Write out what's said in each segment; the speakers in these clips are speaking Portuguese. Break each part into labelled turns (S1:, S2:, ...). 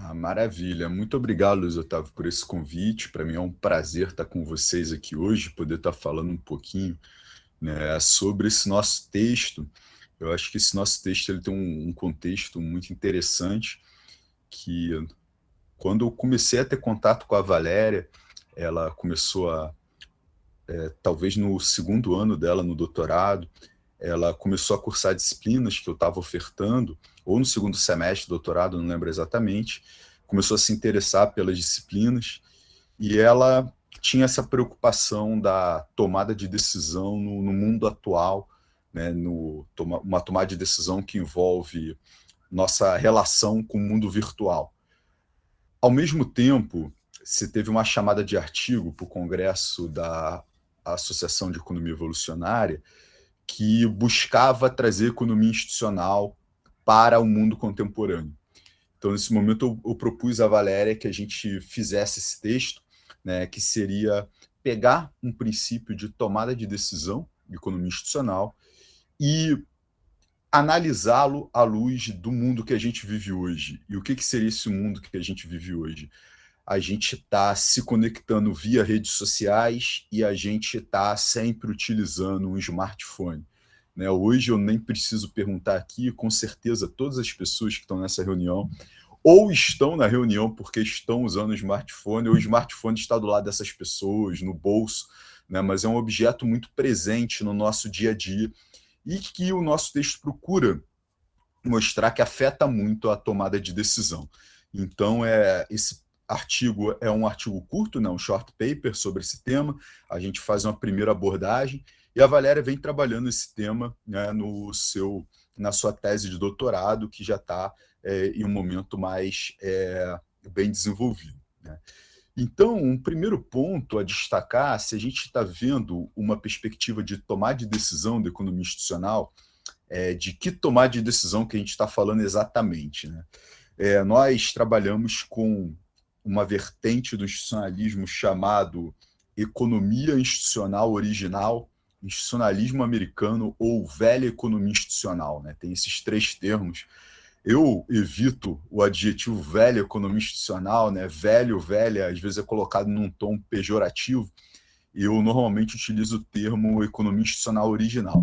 S1: Ah, maravilha. Muito obrigado, Luiz Otávio, por esse convite. Para mim é um prazer estar com vocês aqui hoje, poder estar falando um pouquinho, né, sobre esse nosso texto. Eu acho que esse nosso texto ele tem um contexto muito interessante, que quando eu comecei a ter contato com a Valéria, ela começou talvez no segundo ano dela no doutorado, ela começou a cursar disciplinas que eu estava ofertando, ou no segundo semestre do doutorado, não lembro exatamente, começou a se interessar pelas disciplinas, e ela tinha essa preocupação da tomada de decisão no mundo atual, né, uma tomada de decisão que envolve nossa relação com o mundo virtual. Ao mesmo tempo, se teve uma chamada de artigo para o Congresso da Associação de Economia Evolucionária, que buscava trazer economia institucional para o mundo contemporâneo. Então, nesse momento, eu propus à Valéria que a gente fizesse esse texto, né, que seria pegar um princípio de tomada de decisão de economia institucional e analisá-lo à luz do mundo que a gente vive hoje. E o que seria esse mundo que a gente vive hoje? A gente está se conectando via redes sociais e a gente está sempre utilizando um smartphone. Né? Hoje eu nem preciso perguntar aqui, com certeza todas as pessoas que estão nessa reunião ou estão na reunião porque estão usando o smartphone, ou o smartphone está do lado dessas pessoas, no bolso, né? Mas é um objeto muito presente no nosso dia a dia e que o nosso texto procura mostrar que afeta muito a tomada de decisão. Então, esse artigo é um artigo curto, né, um short paper sobre esse tema. A gente faz uma primeira abordagem e a Valéria vem trabalhando esse tema, né, na sua tese de doutorado, que já está em um momento mais bem desenvolvido. Né? Então, um primeiro ponto a destacar, se a gente está vendo uma perspectiva de tomar de decisão da economia institucional, de que tomar de decisão que a gente está falando exatamente. Né? Nós trabalhamos com uma vertente do institucionalismo chamado economia institucional original, institucionalismo americano ou velha economia institucional. Né? Tem esses três termos. Eu evito o adjetivo velha economia institucional, né? Velho, velha, às vezes é colocado num tom pejorativo. Eu normalmente utilizo o termo economia institucional original.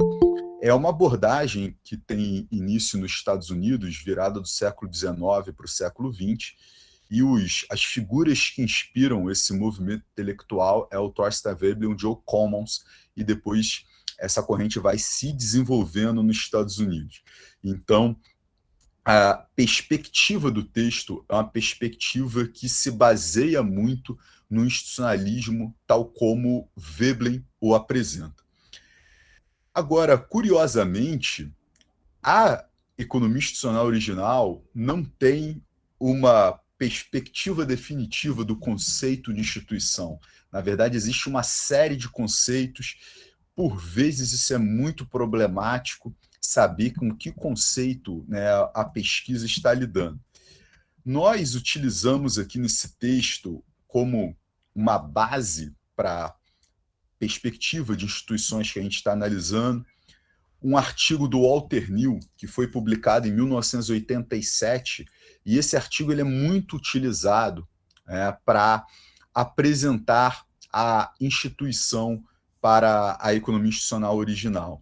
S1: É uma abordagem que tem início nos Estados Unidos, virada do século XIX para o século XX, e as figuras que inspiram esse movimento intelectual é o Thorstein Veblen e o Joe Commons, e depois essa corrente vai se desenvolvendo nos Estados Unidos. Então, a perspectiva do texto é uma perspectiva que se baseia muito no institucionalismo, tal como Veblen o apresenta. Agora, curiosamente, a economia institucional original não tem uma perspectiva definitiva do conceito de instituição. Na verdade, existe uma série de conceitos. Por vezes, isso é muito problemático, saber com que conceito, né, a pesquisa está lidando. Nós utilizamos aqui nesse texto como uma base para a perspectiva de instituições que a gente está analisando, um artigo do Walter Neal, que foi publicado em 1987, E esse artigo ele é muito utilizado para apresentar a instituição para a economia institucional original.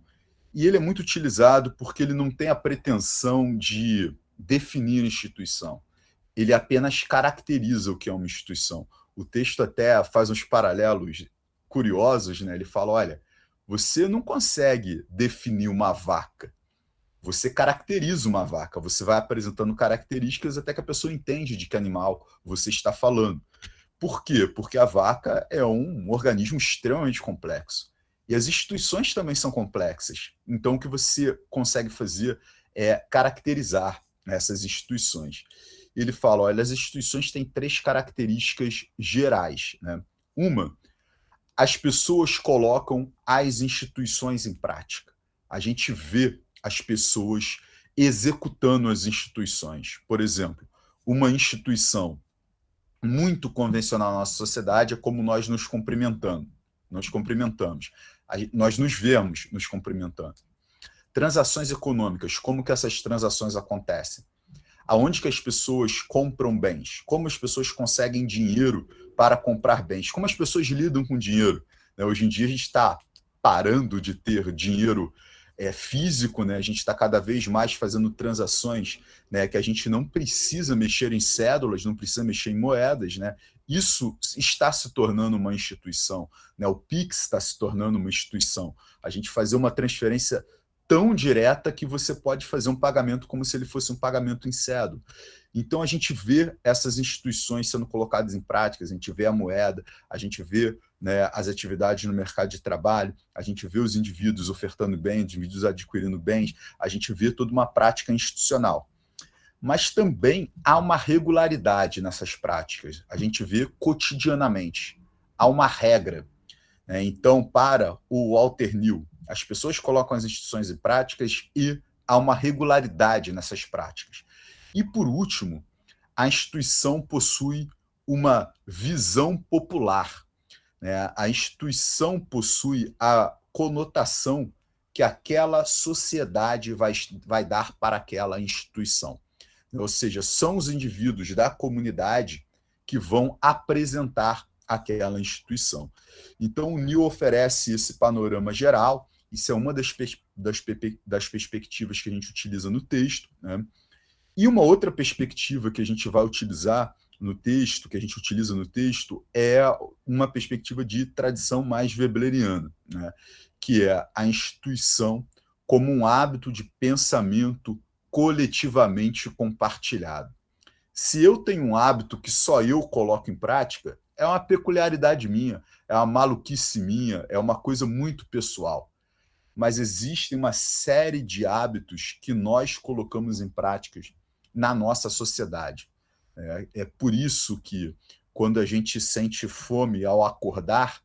S1: E ele é muito utilizado porque ele não tem a pretensão de definir instituição. Ele apenas caracteriza o que é uma instituição. O texto até faz uns paralelos curiosos, né? Ele fala, olha, você não consegue definir uma vaca, você caracteriza uma vaca, você vai apresentando características até que a pessoa entende de que animal você está falando. Por quê? Porque a vaca é um organismo extremamente complexo. E as instituições também são complexas. Então, o que você consegue fazer é caracterizar essas instituições. Ele fala, olha, as instituições têm 3 características gerais, né? Uma, as pessoas colocam as instituições em prática. A gente vê as pessoas executando as instituições. Por exemplo, uma instituição muito convencional na nossa sociedade é como nós nos cumprimentamos. Nós nos vemos nos cumprimentando. Transações econômicas, como que essas transações acontecem? Aonde que as pessoas compram bens? Como as pessoas conseguem dinheiro para comprar bens? Como as pessoas lidam com dinheiro? Hoje em dia a gente está parando de ter dinheiro físico, né? A gente está cada vez mais fazendo transações, né, que a gente não precisa mexer em cédulas, não precisa mexer em moedas, né? Isso está se tornando uma instituição, né? O Pix está se tornando uma instituição. A gente fazer uma transferência tão direta que você pode fazer um pagamento como se ele fosse um pagamento em cédula. Então, a gente vê essas instituições sendo colocadas em prática, a gente vê a moeda, a gente vê, né, as atividades no mercado de trabalho, a gente vê os indivíduos ofertando bens, os indivíduos adquirindo bens, a gente vê toda uma prática institucional. Mas também há uma regularidade nessas práticas, a gente vê cotidianamente, há uma regra. Então, para o Walter Neal, as pessoas colocam as instituições em práticas e há uma regularidade nessas práticas. E, por último, a instituição possui uma visão popular, né? A instituição possui a conotação que aquela sociedade vai dar para aquela instituição. Ou seja, são os indivíduos da comunidade que vão apresentar aquela instituição. Então, o Neal oferece esse panorama geral, isso é uma das perspectivas que a gente utiliza no texto, né? E uma outra perspectiva que a gente vai utilizar no texto, que a gente utiliza no texto, é uma perspectiva de tradição mais webleriana, né? Que é a instituição como um hábito de pensamento coletivamente compartilhado. Se eu tenho um hábito que só eu coloco em prática, é uma peculiaridade minha, é uma maluquice minha, é uma coisa muito pessoal. Mas existem uma série de hábitos que nós colocamos em práticas na nossa sociedade. É por isso que, quando a gente sente fome ao acordar,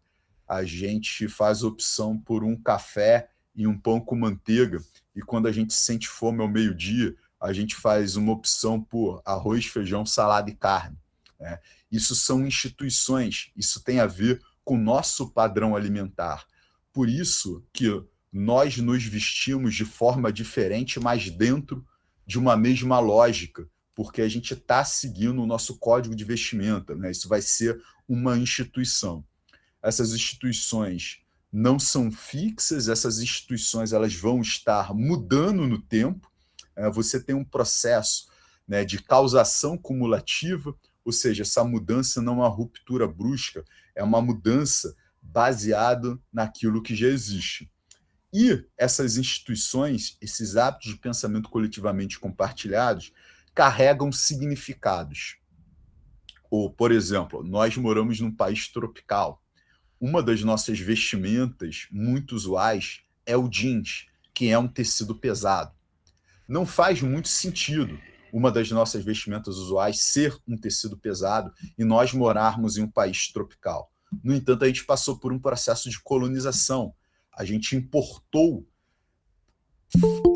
S1: a gente faz opção por um café e um pão com manteiga, e quando a gente sente fome ao meio-dia, a gente faz uma opção por arroz, feijão, salada e carne. Isso são instituições, isso tem a ver com o nosso padrão alimentar. Por isso que nós nos vestimos de forma diferente, mas dentro de uma mesma lógica, porque a gente está seguindo o nosso código de vestimenta, né? Isso vai ser uma instituição. Essas instituições não são fixas, essas instituições elas vão estar mudando no tempo. Você tem um processo, né, de causação cumulativa, ou seja, essa mudança não é uma ruptura brusca, é uma mudança baseada naquilo que já existe. E essas instituições, esses hábitos de pensamento coletivamente compartilhados, carregam significados. Ou, por exemplo, nós moramos num país tropical. Uma das nossas vestimentas muito usuais é o jeans, que é um tecido pesado. Não faz muito sentido uma das nossas vestimentas usuais ser um tecido pesado e nós morarmos em um país tropical. No entanto, a gente passou por um processo de colonização. A gente importou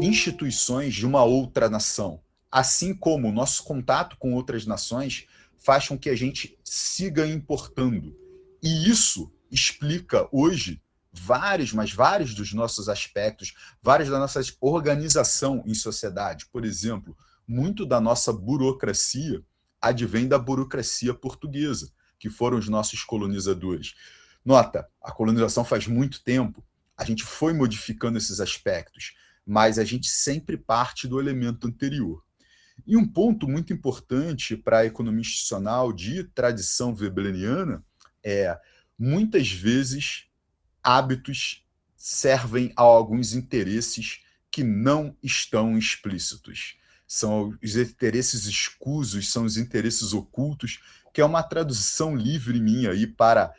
S1: instituições de uma outra nação, assim como o nosso contato com outras nações faz com que a gente siga importando. E isso explica hoje vários dos nossos aspectos, várias da nossa organização em sociedade. Por exemplo, muito da nossa burocracia advém da burocracia portuguesa, que foram os nossos colonizadores. Nota, a colonização faz muito tempo, a gente foi modificando esses aspectos, mas a gente sempre parte do elemento anterior. E um ponto muito importante para a economia institucional de tradição webleriana é, muitas vezes, hábitos servem a alguns interesses que não estão explícitos. São os interesses escusos, são os interesses ocultos, que é uma tradução livre minha aí para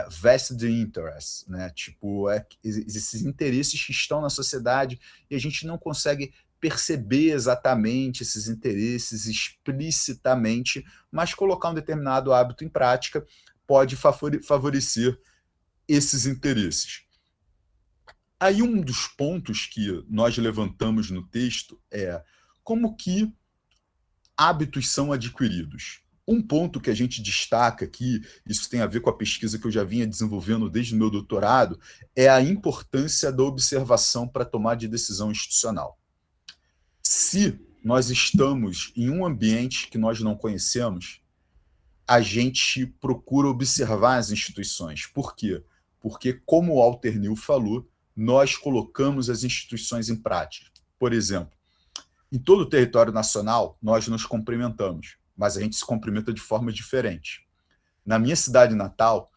S1: vested interests, né? Tipo, esses interesses que estão na sociedade e a gente não consegue perceber exatamente esses interesses explicitamente, mas colocar um determinado hábito em prática pode favorecer esses interesses. Aí um dos pontos que nós levantamos no texto é como que hábitos são adquiridos. Um ponto que a gente destaca aqui, isso tem a ver com a pesquisa que eu já vinha desenvolvendo desde o meu doutorado, é a importância da observação para tomar de decisão institucional. Se nós estamos em um ambiente que nós não conhecemos, a gente procura observar as instituições. Por quê? Porque, como o Walter Neal falou, nós colocamos as instituições em prática. Por exemplo, em todo o território nacional, nós nos cumprimentamos, mas a gente se cumprimenta de forma diferente. Na minha cidade natal,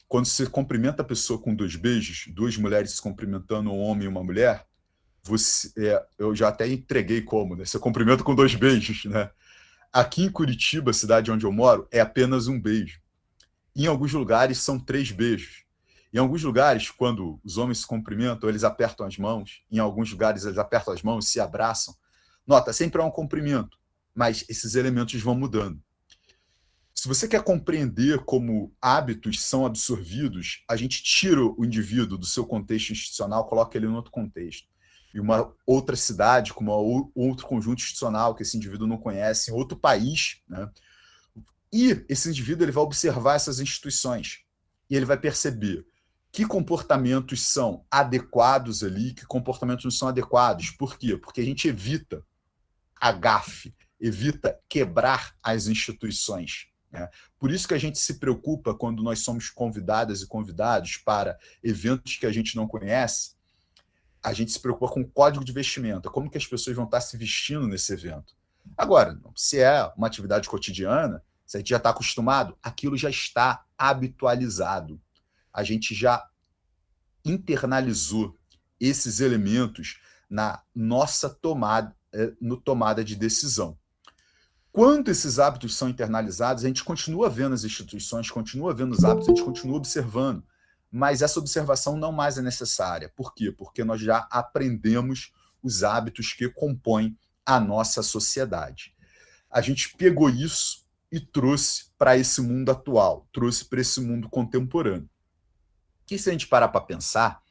S1: quando você cumprimenta a pessoa com 2 beijos, 2 mulheres se cumprimentando, um homem e uma mulher, eu já até entreguei como, né? Você cumprimenta com 2 beijos, né? Aqui em Curitiba, cidade onde eu moro, é apenas um beijo. Em alguns lugares são 3 beijos. Em alguns lugares, quando os homens se cumprimentam, eles apertam as mãos. Em alguns lugares, eles apertam as mãos, se abraçam. Nota, sempre é um cumprimento, mas esses elementos vão mudando. Se você quer compreender como hábitos são absorvidos, a gente tira o indivíduo do seu contexto institucional, coloca ele em outro contexto. Em uma outra cidade, com outro conjunto institucional que esse indivíduo não conhece, em outro país, né? E esse indivíduo ele vai observar essas instituições e ele vai perceber que comportamentos são adequados ali, que comportamentos não são adequados. Por quê? Porque a gente evita a gafe, evita quebrar as instituições. Né? Por isso que a gente se preocupa quando nós somos convidadas e convidados para eventos que a gente não conhece, a gente se preocupa com o código de vestimenta, como que as pessoas vão estar se vestindo nesse evento. Agora, se é uma atividade cotidiana, se a gente já está acostumado, aquilo já está habitualizado. A gente já internalizou esses elementos na nossa tomada de decisão. Quando esses hábitos são internalizados, a gente continua vendo as instituições, continua vendo os hábitos, a gente continua observando, mas essa observação não mais é necessária. Por quê? Porque nós já aprendemos os hábitos que compõem a nossa sociedade. A gente pegou isso e trouxe para esse mundo atual, trouxe para esse mundo contemporâneo. Que se a gente parar para pensar,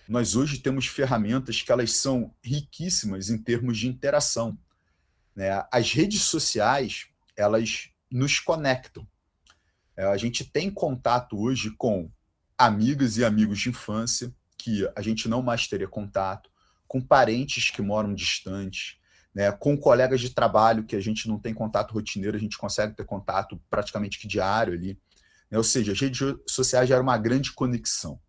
S1: nós hoje temos ferramentas que elas são riquíssimas em termos de interação. Né? As redes sociais, elas nos conectam. A gente tem contato hoje com amigas e amigos de infância que a gente não mais teria contato, com parentes que moram distantes, né? Com colegas de trabalho que a gente não tem contato rotineiro, a gente consegue ter contato praticamente que diário ali. Né? Ou seja, as redes sociais geram uma grande conexão.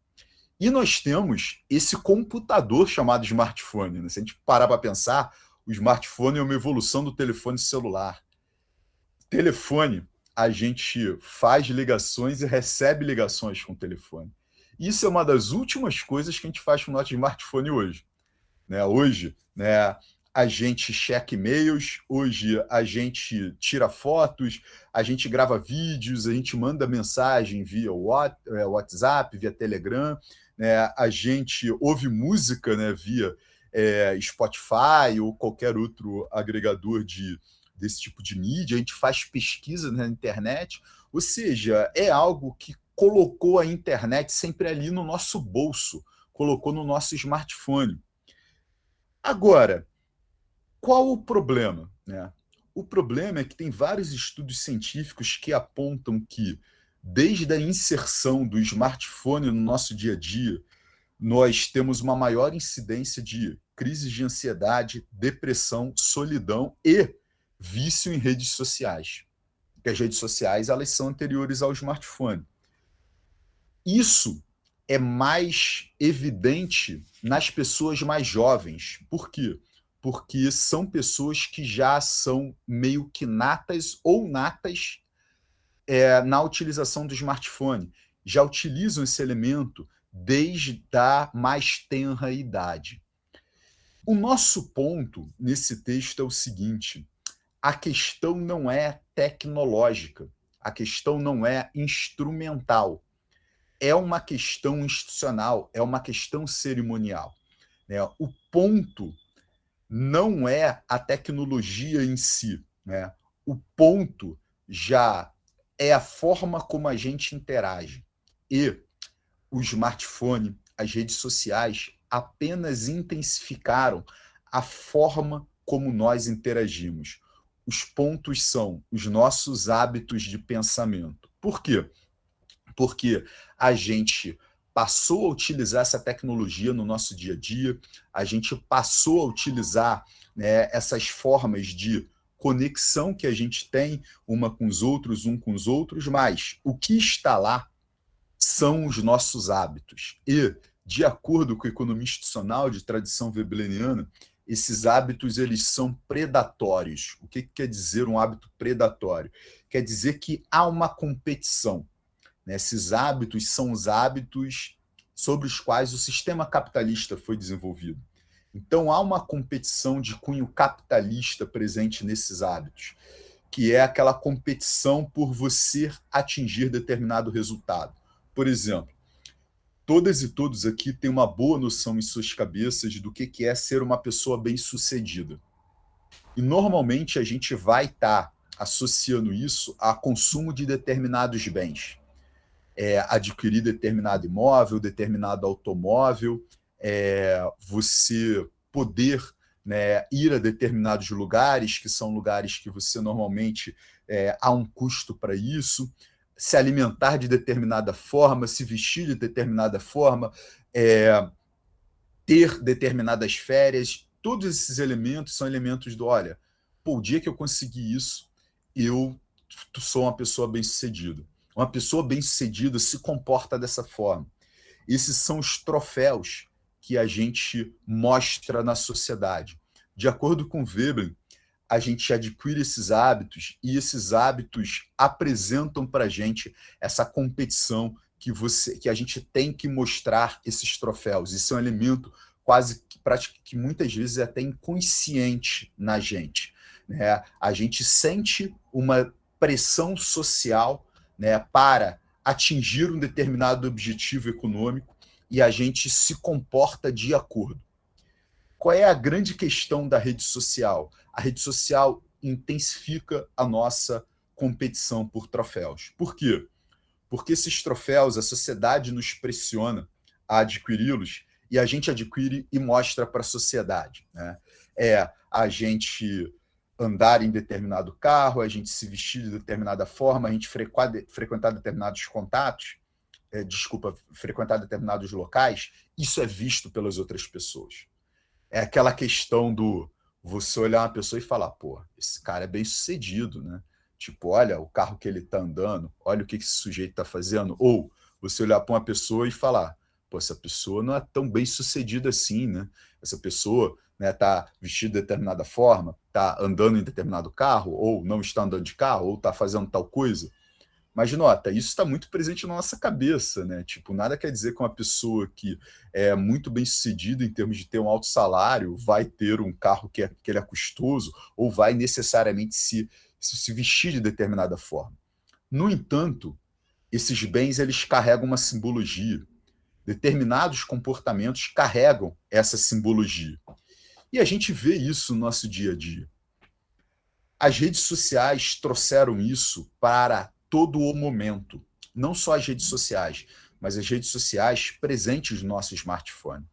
S1: E nós temos esse computador chamado smartphone. Né? Se a gente parar para pensar, o smartphone é uma evolução do telefone celular. Telefone, a gente faz ligações e recebe ligações com o telefone. Isso é uma das últimas coisas que a gente faz com o nosso smartphone hoje. Né? Hoje, né, a gente checa e-mails, hoje a gente tira fotos, a gente grava vídeos, a gente manda mensagem via WhatsApp, via Telegram, né? A gente ouve música, né, via Spotify ou qualquer outro agregador desse tipo de mídia, a gente faz pesquisa na internet, ou seja, é algo que colocou a internet sempre ali no nosso bolso, colocou no nosso smartphone. Agora, qual o problema? Né? O problema é que tem vários estudos científicos que apontam que, desde a inserção do smartphone no nosso dia a dia, nós temos uma maior incidência de crises de ansiedade, depressão, solidão e vício em redes sociais. Porque as redes sociais elas são anteriores ao smartphone. Isso é mais evidente nas pessoas mais jovens. Por quê? Porque são pessoas que já são meio que natas ou natas na utilização do smartphone. Já utilizam esse elemento desde a mais tenra idade. O nosso ponto nesse texto é o seguinte: a questão não é tecnológica, a questão não é instrumental, é uma questão institucional, é uma questão cerimonial. Né? O ponto não é a tecnologia em si, né? O ponto já é a forma como a gente interage. E o smartphone, as redes sociais, apenas intensificaram a forma como nós interagimos. Os pontos são os nossos hábitos de pensamento. Por quê? Porque a gente passou a utilizar essa tecnologia no nosso dia a dia, a gente passou a utilizar, né, essas formas de conexão que a gente tem uma com os outros, um com os outros, mas o que está lá são os nossos hábitos. E, de acordo com a economia institucional de tradição webleniana, esses hábitos eles são predatórios. O que quer dizer um hábito predatório? Quer dizer que há uma competição. Esses hábitos são os hábitos sobre os quais o sistema capitalista foi desenvolvido. Então, há uma competição de cunho capitalista presente nesses hábitos, que é aquela competição por você atingir determinado resultado. Por exemplo, todas e todos aqui têm uma boa noção em suas cabeças do que é ser uma pessoa bem-sucedida. E, normalmente, a gente vai estar associando isso a consumo de determinados bens. Adquirir determinado imóvel, determinado automóvel, você poder, né, ir a determinados lugares, que são lugares que você normalmente há um custo para isso, se alimentar de determinada forma, se vestir de determinada forma, ter determinadas férias. Todos esses elementos são elementos do, olha, pô, o dia que eu consegui isso, eu sou uma pessoa bem-sucedida. Uma pessoa bem-sucedida se comporta dessa forma. Esses são os troféus que a gente mostra na sociedade. De acordo com Veblen, a gente adquire esses hábitos e esses hábitos apresentam para a gente essa competição que a gente tem que mostrar esses troféus. Isso é um elemento quase que muitas vezes é até inconsciente na gente. Né? A gente sente uma pressão social, né, para atingir um determinado objetivo econômico e a gente se comporta de acordo. Qual é a grande questão da rede social? A rede social intensifica a nossa competição por troféus. Por quê? Porque esses troféus, a sociedade nos pressiona a adquiri-los e a gente adquire e mostra para a sociedade. Né? A gente andar em determinado carro, a gente se vestir de determinada forma, a gente frequentar determinados contatos, frequentar determinados locais, isso é visto pelas outras pessoas. É aquela questão do você olhar uma pessoa e falar, pô, esse cara é bem sucedido, né? Tipo, olha o carro que ele tá andando, olha o que esse sujeito tá fazendo. Ou você olhar para uma pessoa e falar, pô, essa pessoa não é tão bem sucedida assim, né? Essa pessoa, né, tá vestida de determinada forma, tá andando em determinado carro, ou não está andando de carro, ou tá fazendo tal coisa. Mas nota, isso está muito presente na nossa cabeça, né? Tipo, nada quer dizer que uma pessoa que é muito bem sucedida em termos de ter um alto salário vai ter um carro que ele é custoso ou vai necessariamente se vestir de determinada forma. No entanto, esses bens eles carregam uma simbologia. Determinados comportamentos carregam essa simbologia. E a gente vê isso no nosso dia a dia. As redes sociais trouxeram isso para todo o momento. Não só as redes sociais, mas as redes sociais presentes no nosso smartphone.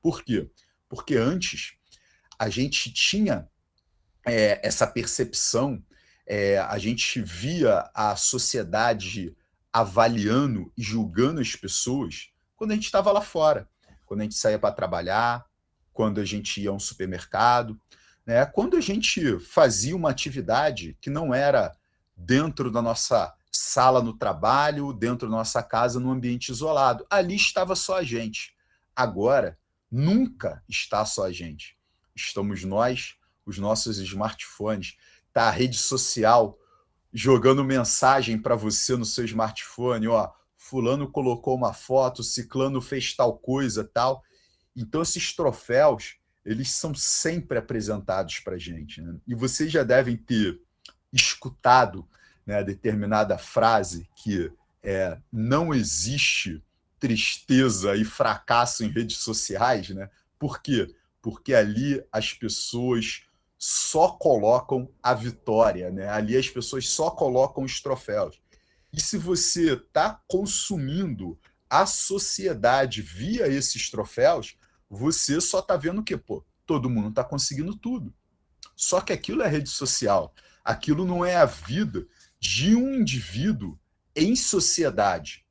S1: Por quê? Porque antes a gente tinha essa percepção, a gente via a sociedade avaliando e julgando as pessoas quando a gente estava lá fora, quando a gente saía para trabalhar, quando a gente ia a um supermercado, né? Quando a gente fazia uma atividade que não era dentro da nossa sala no trabalho, dentro da nossa casa, num ambiente isolado. Ali estava só a gente. Agora, nunca está só a gente. Estamos nós, os nossos smartphones, tá a rede social jogando mensagem para você no seu smartphone, ó, fulano colocou uma foto, ciclano fez tal coisa, tal. Então esses troféus, eles são sempre apresentados para a gente, né? E vocês já devem ter escutado, né, determinada frase que não existe tristeza e fracasso em redes sociais, né? Por quê? Porque ali as pessoas só colocam a vitória, né? Ali as pessoas só colocam os troféus. E se você está consumindo a sociedade via esses troféus, você só está vendo que, pô, todo mundo está conseguindo tudo. Só que aquilo é rede social. Aquilo não é a vida de um indivíduo em sociedade.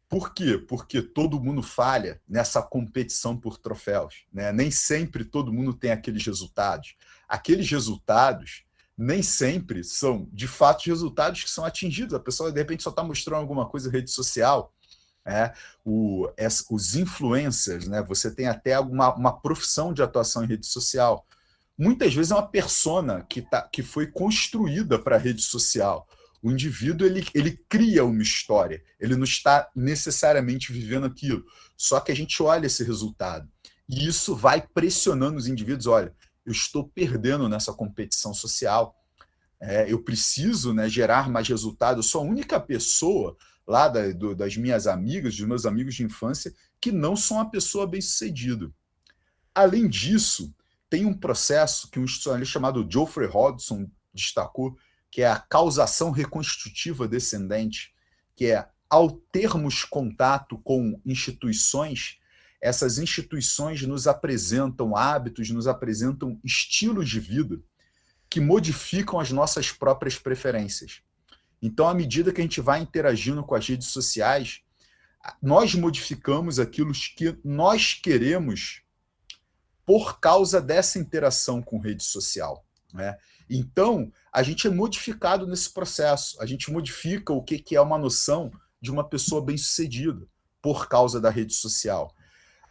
S1: Por quê? Porque todo mundo falha nessa competição por troféus, né? Nem sempre todo mundo tem aqueles resultados. Aqueles resultados nem sempre são, de fato, resultados que são atingidos. A pessoa, de repente, só está mostrando alguma coisa em rede social. Os influencers, né? Você tem até uma profissão de atuação em rede social. Muitas vezes é uma persona que foi construída para a rede social. O indivíduo ele cria uma história, ele não está necessariamente vivendo aquilo. Só que a gente olha esse resultado. E isso vai pressionando os indivíduos. Olha, eu estou perdendo nessa competição social. Eu preciso, né, gerar mais resultado. Eu sou a única pessoa lá das minhas amigas, dos meus amigos de infância, que não sou uma pessoa bem-sucedida. Além disso, tem um processo que um historiador chamado Geoffrey Hodgson destacou, que é a causação reconstitutiva descendente, que é, ao termos contato com instituições, essas instituições nos apresentam hábitos, nos apresentam estilos de vida que modificam as nossas próprias preferências. Então, à medida que a gente vai interagindo com as redes sociais, nós modificamos aquilo que nós queremos por causa dessa interação com rede social, né? Então, a gente é modificado nesse processo, a gente modifica o que é uma noção de uma pessoa bem-sucedida por causa da rede social.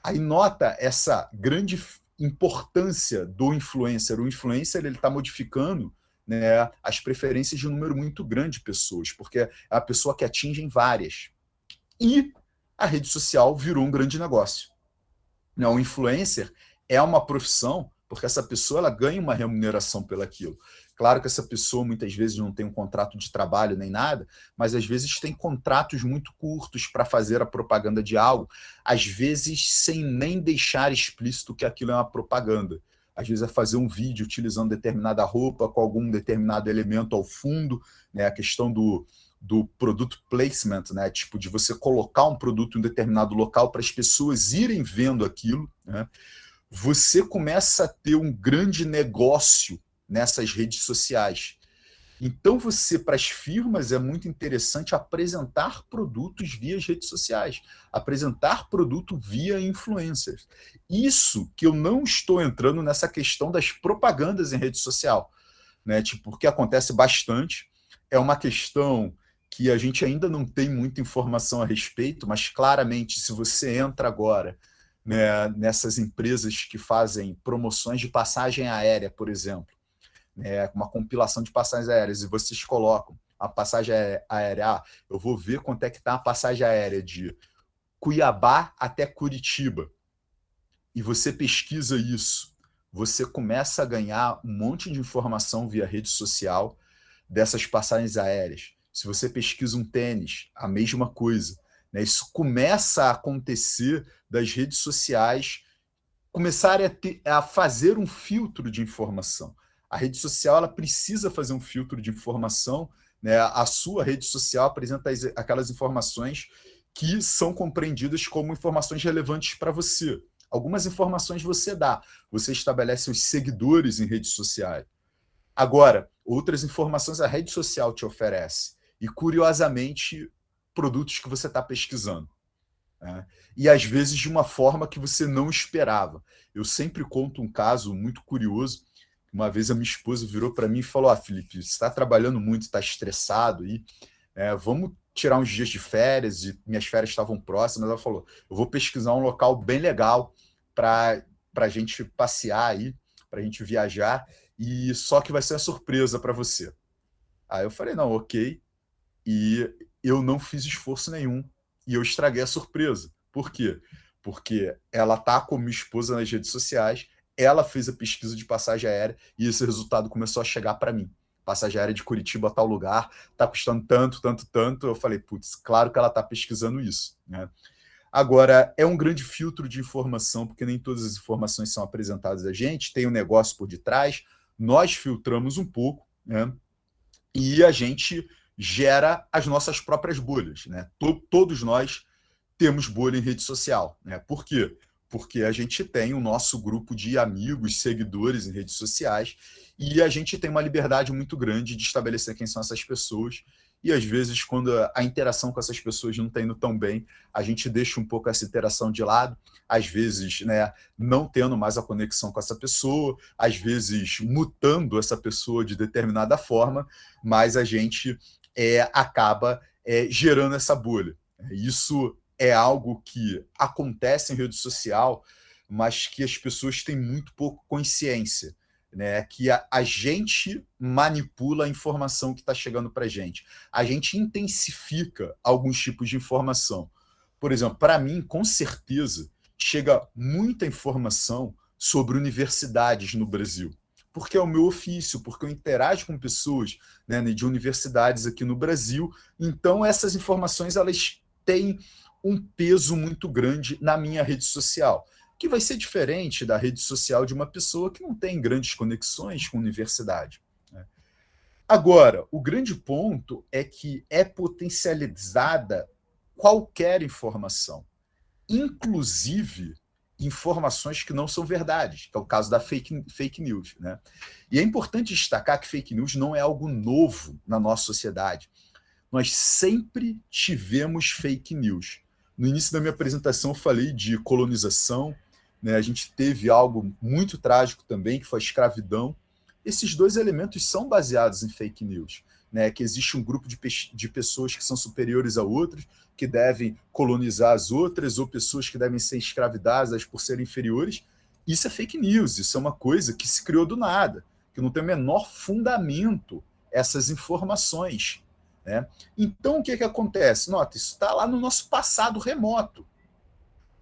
S1: Aí nota essa grande importância do influencer. O influencer ele está modificando, né, as preferências de um número muito grande de pessoas, porque é a pessoa que atinge várias. E a rede social virou um grande negócio. O influencer é uma profissão porque essa pessoa ela ganha uma remuneração pelaquilo. Claro que essa pessoa muitas vezes não tem um contrato de trabalho nem nada, mas às vezes tem contratos muito curtos para fazer a propaganda de algo, às vezes sem nem deixar explícito que aquilo é uma propaganda. Às vezes é fazer um vídeo utilizando determinada roupa, com algum determinado elemento ao fundo, né? A questão do produto placement, né? Tipo, de você colocar um produto em um determinado local para as pessoas irem vendo aquilo, né? Você começa a ter um grande negócio nessas redes sociais. Então, para as firmas, é muito interessante apresentar produtos via as redes sociais, apresentar produto via influencers. Isso que eu não estou entrando nessa questão das propagandas em rede social, né? Tipo, porque acontece bastante, é uma questão que a gente ainda não tem muita informação a respeito, mas claramente, se você entra agora, né, nessas empresas que fazem promoções de passagem aérea, por exemplo, né, uma compilação de passagens aéreas, e vocês colocam a passagem aérea, eu vou ver quanto é que está a passagem aérea de Cuiabá até Curitiba, e você pesquisa isso, você começa a ganhar um monte de informação via rede social dessas passagens aéreas. Se você pesquisa um tênis, a mesma coisa. Né? Isso começa a acontecer das redes sociais começarem a fazer um filtro de informação. A rede social ela precisa fazer um filtro de informação, né? A sua rede social apresenta aquelas informações que são compreendidas como informações relevantes para você. Algumas informações você dá, você estabelece os seguidores em redes sociais. Agora, outras informações a rede social te oferece. E, curiosamente, produtos que você está pesquisando. né? E às vezes de uma forma que você não esperava. Eu sempre conto um caso muito curioso. Uma vez a minha esposa virou para mim e falou: Ah, Felipe, você está trabalhando muito, está estressado aí, vamos tirar uns dias de férias, e minhas férias estavam próximas. Ela falou: eu vou pesquisar um local bem legal para a gente passear aí, para a gente viajar, e só que vai ser uma surpresa para você. Aí eu falei: não, ok. E eu não fiz esforço nenhum. E eu estraguei a surpresa. Por quê? Porque ela tá com minha esposa nas redes sociais, ela fez a pesquisa de passagem aérea e esse resultado começou a chegar para mim. Passagem aérea de Curitiba a tal lugar, tá custando tanto, tanto, tanto. Eu falei, putz, claro que ela tá pesquisando isso, né? Agora, é um grande filtro de informação, porque nem todas as informações são apresentadas a gente, tem um negócio por detrás, nós filtramos um pouco, né? E a gente gera as nossas próprias bolhas, né? Todos nós temos bolha em rede social, né? Por quê? Porque a gente tem o nosso grupo de amigos, seguidores em redes sociais, e a gente tem uma liberdade muito grande de estabelecer quem são essas pessoas. E às vezes, quando a interação com essas pessoas não está indo tão bem, a gente deixa um pouco essa interação de lado, às vezes, né, não tendo mais a conexão com essa pessoa, às vezes mutando essa pessoa de determinada forma, mas a gente acaba gerando essa bolha. Isso é algo que acontece em rede social, mas que as pessoas têm muito pouco consciência, né? Que a gente manipula a informação que está chegando para a gente. A gente intensifica alguns tipos de informação. Por exemplo, para mim, com certeza, chega muita informação sobre universidades no Brasil, porque é o meu ofício, porque eu interajo com pessoas, né, de universidades aqui no Brasil, então essas informações elas têm um peso muito grande na minha rede social, que vai ser diferente da rede social de uma pessoa que não tem grandes conexões com a universidade, né? Agora, o grande ponto é que é potencializada qualquer informação, inclusive informações que não são verdades, que é o caso da fake news, né? E é importante destacar que fake news não é algo novo na nossa sociedade. Nós sempre tivemos fake news. No início da minha apresentação, eu falei de colonização, né? A gente teve algo muito trágico também, que foi a escravidão. Esses dois elementos são baseados em fake news, né? Que existe um grupo de pessoas que são superiores a outros, que devem colonizar as outras, ou pessoas que devem ser escravizadas por serem inferiores. Isso é fake news, isso é uma coisa que se criou do nada, que não tem o menor fundamento essas informações, né? Então, o que acontece? Nota, isso está lá no nosso passado remoto.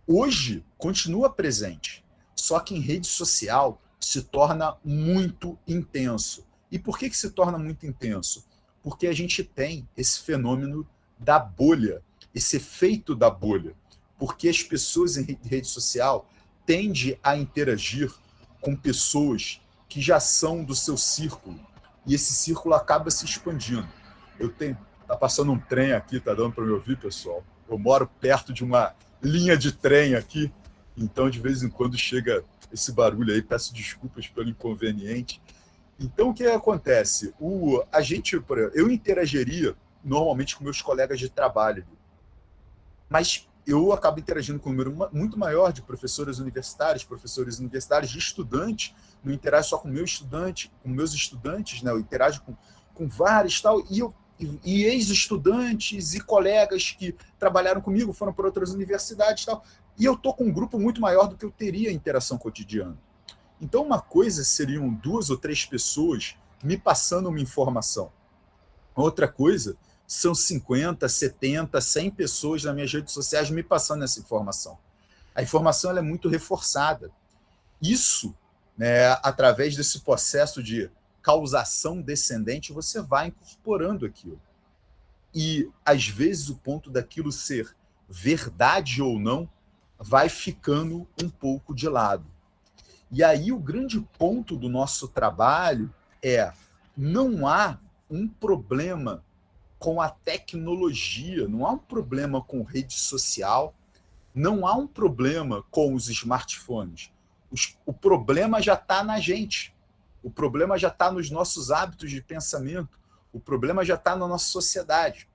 S1: Hoje, continua presente. Só que em rede social se torna muito intenso. E por que se torna muito intenso? Porque a gente tem esse fenômeno da bolha, esse efeito da bolha. Porque as pessoas em rede social tendem a interagir com pessoas que já são do seu círculo. E esse círculo acaba se expandindo. Tá passando um trem aqui, tá dando para me ouvir, pessoal? Eu moro perto de uma linha de trem aqui, então de vez em quando chega esse barulho aí, peço desculpas pelo inconveniente. Então o que acontece? Eu interagiria normalmente com meus colegas de trabalho, mas eu acabo interagindo com um número muito maior de professores universitários, de estudantes, não interajo só com meu estudante, com meus estudantes, né? Eu interajo com vários tal, e ex-estudantes e colegas que trabalharam comigo, foram para outras universidades e tal, e eu estou com um grupo muito maior do que eu teria interação cotidiana. Então, uma coisa seriam 2 ou 3 pessoas me passando uma informação. Outra coisa são 50, 70, 100 pessoas nas minhas redes sociais me passando essa informação. A informação ela é muito reforçada. Isso, né, através desse processo de causação descendente, você vai incorporando aquilo. E, às vezes, o ponto daquilo ser verdade ou não vai ficando um pouco de lado. E aí o grande ponto do nosso trabalho é: não há um problema com a tecnologia, não há um problema com rede social, não há um problema com os smartphones. O problema já está na gente. O problema já está nos nossos hábitos de pensamento. O problema já está na nossa sociedade.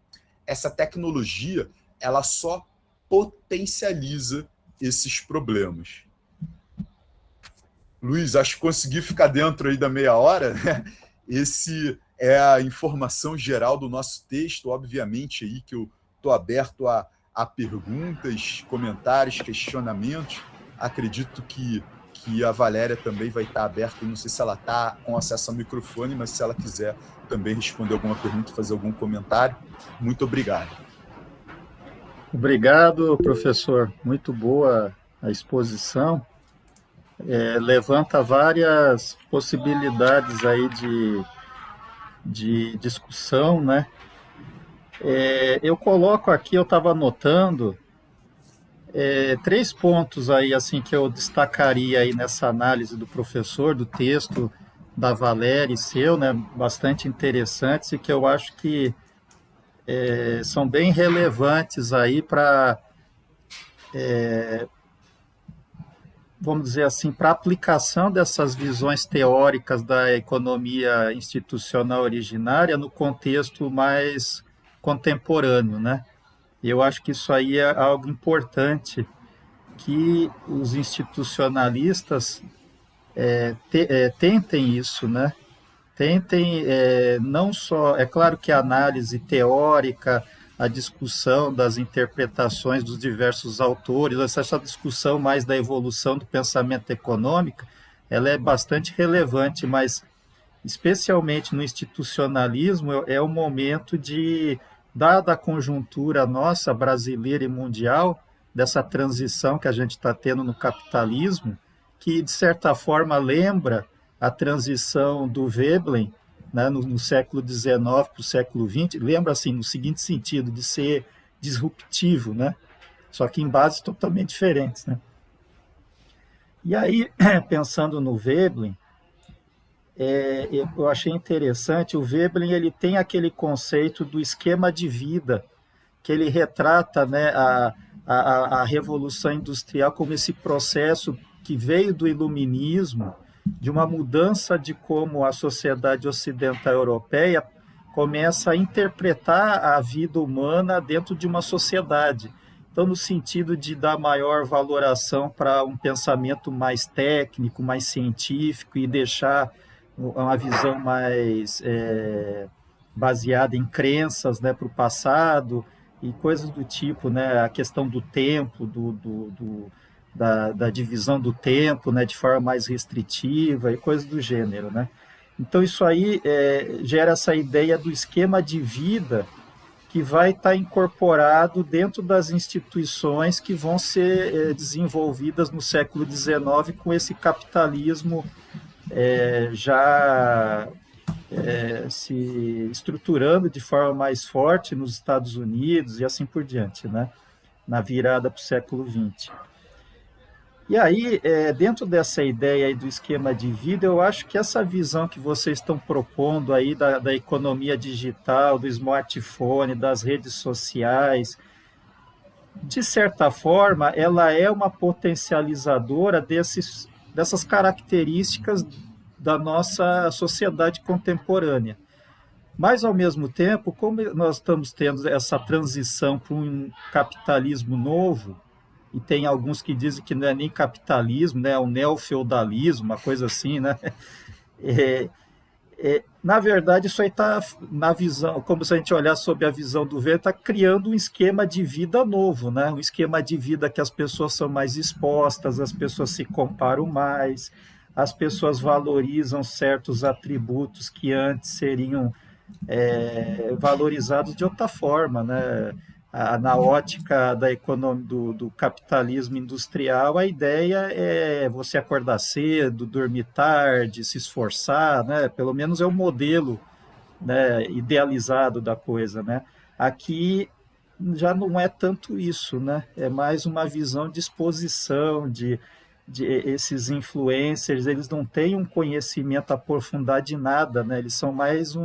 S1: Essa tecnologia, ela só potencializa esses problemas. Luiz, acho que consegui ficar dentro aí da meia hora, né? Esse é a informação geral do nosso texto, obviamente aí que eu estou aberto a perguntas, comentários, questionamentos. Acredito que a Valéria também vai estar aberta, não sei se ela está com acesso ao microfone, mas se ela quiser também responder alguma pergunta, fazer algum comentário, muito obrigado.
S2: Obrigado, professor. Muito boa a exposição. Levanta várias possibilidades aí de discussão, né? Eu coloco aqui, eu estava anotando, 3 pontos aí assim que eu destacaria aí nessa análise do professor, do texto da Valéria e seu, né? Bastante interessantes e que eu acho que são bem relevantes aí para, vamos dizer assim, para a aplicação dessas visões teóricas da economia institucional originária no contexto mais contemporâneo, né? E eu acho que isso aí é algo importante que os institucionalistas tentem isso, né? Tentem não só, é claro que a análise teórica, a discussão das interpretações dos diversos autores, essa discussão mais da evolução do pensamento econômico, ela é bastante relevante, mas especialmente no institucionalismo é o momento de, dada a conjuntura nossa brasileira e mundial, dessa transição que a gente está tendo no capitalismo, que de certa forma lembra a transição do Veblen, né, no século XIX para o século XX, lembra assim, no seguinte sentido, de ser disruptivo, né? Só que em bases totalmente diferentes, né? E aí, pensando no Veblen, eu achei interessante, o Veblen ele tem aquele conceito do esquema de vida, que ele retrata, né, a Revolução Industrial como esse processo que veio do iluminismo, de uma mudança de como a sociedade ocidental europeia começa a interpretar a vida humana dentro de uma sociedade. Então, no sentido de dar maior valoração para um pensamento mais técnico, mais científico e deixar uma visão mais baseada em crenças, né, para o passado e coisas do tipo, né, a questão do tempo, da divisão do tempo, né, de forma mais restritiva e coisas do gênero, né. Então isso aí gera essa ideia do esquema de vida que vai estar incorporado dentro das instituições que vão ser desenvolvidas no século XIX com esse capitalismo já se estruturando de forma mais forte nos Estados Unidos e assim por diante, né? Na virada para o século XX. E aí, dentro dessa ideia aí do esquema de vida, eu acho que essa visão que vocês estão propondo aí da economia digital, do smartphone, das redes sociais, de certa forma, ela é uma potencializadora dessas características da nossa sociedade contemporânea. Mas, ao mesmo tempo, como nós estamos tendo essa transição para um capitalismo novo, e tem alguns que dizem que não é nem capitalismo, né, é um neofeudalismo, uma coisa assim, né? Na verdade, isso aí está na visão, como se a gente olhar sob a visão do vento, está criando um esquema de vida novo, né? Um esquema de vida que as pessoas são mais expostas, as pessoas se comparam mais, as pessoas valorizam certos atributos que antes seriam valorizados de outra forma, né? Na ótica da economia, do capitalismo industrial, a ideia é você acordar cedo, dormir tarde, se esforçar, né? Pelo menos é o modelo, né, idealizado da coisa, né? Aqui já não é tanto isso, né? É mais uma visão de exposição, de esses influencers, eles não têm um conhecimento aprofundado de nada, né? Eles são mais